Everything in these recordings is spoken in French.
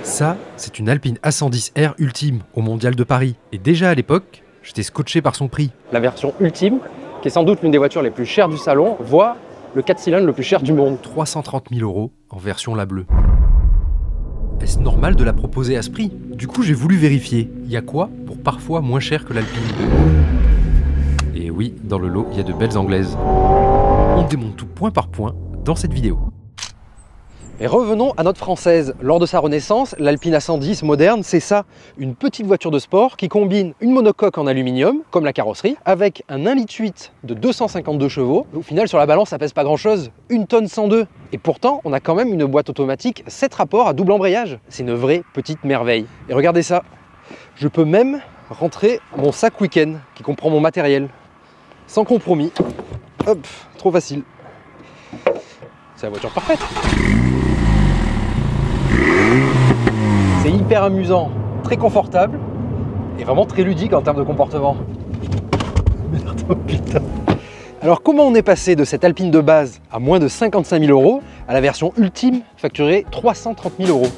Ça, c'est une Alpine A110R Ultime au Mondial de Paris. Et déjà à l'époque, j'étais scotché par son prix. La version Ultime, qui est sans doute l'une des voitures les plus chères du salon, voit le 4 cylindres le plus cher du monde. 330 000 € en version la bleue. Est-ce normal de la proposer à ce prix? Du coup, j'ai voulu vérifier. Il y a quoi pour parfois moins cher que l'Alpine? Et oui, dans le lot, il y a de belles anglaises. On démonte tout point par point dans cette vidéo. Et revenons à notre française. Lors de sa renaissance, l'Alpine A110 moderne, c'est ça, une petite voiture de sport qui combine une monocoque en aluminium, comme la carrosserie, avec un 1,8 litre de 252 chevaux. Au final, sur la balance, ça pèse pas grand-chose, 1 tonne 102. Et pourtant, on a quand même une boîte automatique 7 rapports à double embrayage. C'est une vraie petite merveille. Et regardez ça, je peux même rentrer mon sac week-end qui comprend mon matériel. Sans compromis. Hop, trop facile. C'est la voiture parfaite. C'est hyper amusant, très confortable et vraiment très ludique en termes de comportement. Merde, oh putain. Alors comment on est passé de cette Alpine de base à moins de 55 000 € à la version Ultime facturée 330 000 €?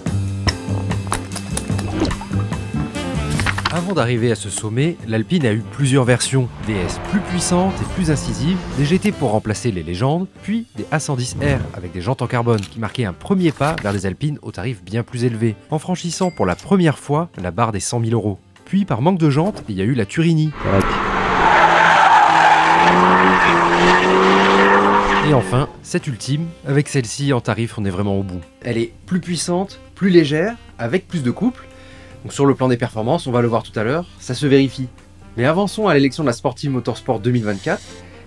Avant d'arriver à ce sommet, l'Alpine a eu plusieurs versions, des S plus puissantes et plus incisives, des GT pour remplacer les légendes, puis des A110R avec des jantes en carbone qui marquaient un premier pas vers des Alpines aux tarifs bien plus élevés, en franchissant pour la première fois la barre des 100 000 €. Puis par manque de jantes, il y a eu la Turini. Et enfin, cette Ultime, avec celle-ci en tarif on est vraiment au bout. Elle est plus puissante, plus légère, avec plus de couple. Donc sur le plan des performances, on va le voir tout à l'heure, ça se vérifie. Mais avançons à l'élection de la Sportive Motorsport 2024,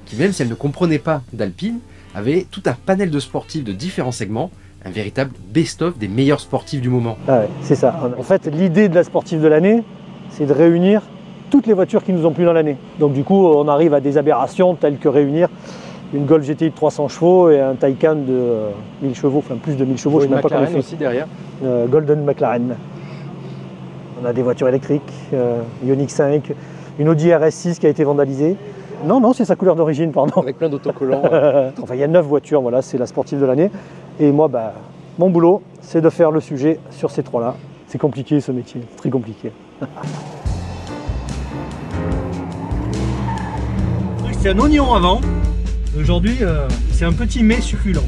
qui même si elle ne comprenait pas d'Alpine, avait tout un panel de sportifs de différents segments, un véritable best-of des meilleurs sportifs du moment. Ah ouais, c'est ça. En fait, l'idée de la Sportive de l'année, c'est de réunir toutes les voitures qui nous ont plu dans l'année. Donc du coup, on arrive à des aberrations telles que réunir une Golf GTI de 300 chevaux et un Taycan de 1000 chevaux, enfin plus de 1000 chevaux, je ne sais même pas comment on fait. Aussi derrière. Golden McLaren. On a des voitures électriques, Ioniq 5, une Audi RS6 qui a été vandalisée. Non, c'est sa couleur d'origine, pardon. Avec plein d'autocollants. Enfin, il y a 9 voitures, voilà, c'est la Sportive de l'année. Et moi, mon boulot, c'est de faire le sujet sur ces 3-là. C'est compliqué ce métier, très compliqué. C'est un oignon avant. Aujourd'hui, c'est un petit mets succulent.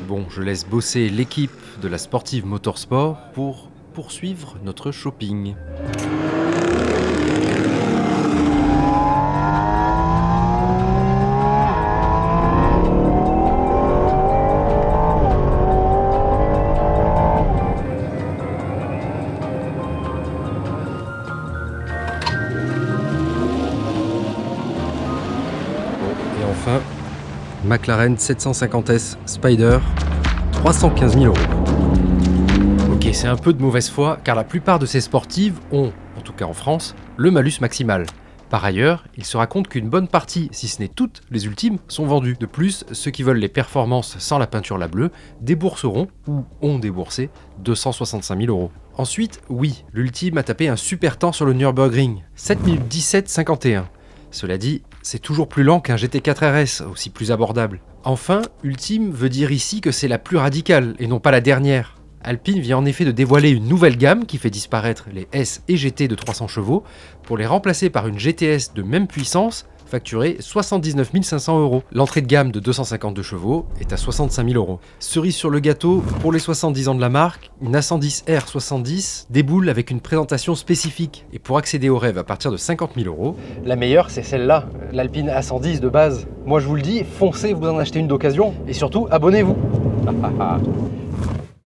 Bon, je laisse bosser l'équipe de la Sportive Motorsport pour poursuivre notre shopping. Et enfin, McLaren 750S Spider, 315 000 €. Ok, c'est un peu de mauvaise foi, car la plupart de ces sportives ont, en tout cas en France, le malus maximal. Par ailleurs, il se raconte qu'une bonne partie, si ce n'est toutes les Ultimes, sont vendues. De plus, ceux qui veulent les performances sans la peinture la bleue débourseront, ou ont déboursé, 265 000 €. Ensuite, oui, l'Ultime a tapé un super temps sur le Nürburgring, 7 minutes 17,51. Cela dit, c'est toujours plus lent qu'un GT4 RS, aussi plus abordable. Enfin, Ultime veut dire ici que c'est la plus radicale, et non pas la dernière. Alpine vient en effet de dévoiler une nouvelle gamme qui fait disparaître les S et GT de 300 chevaux pour les remplacer par une GTS de même puissance facturée 79 500 €. L'entrée de gamme de 252 chevaux est à 65 000 €. Cerise sur le gâteau, pour les 70 ans de la marque, une A110R 70 déboule avec une présentation spécifique. Et pour accéder au rêve à partir de 50 000 €, La meilleure, c'est celle-là, l'Alpine A110 de base. Moi, je vous le dis, foncez, vous en achetez une d'occasion et surtout, abonnez-vous.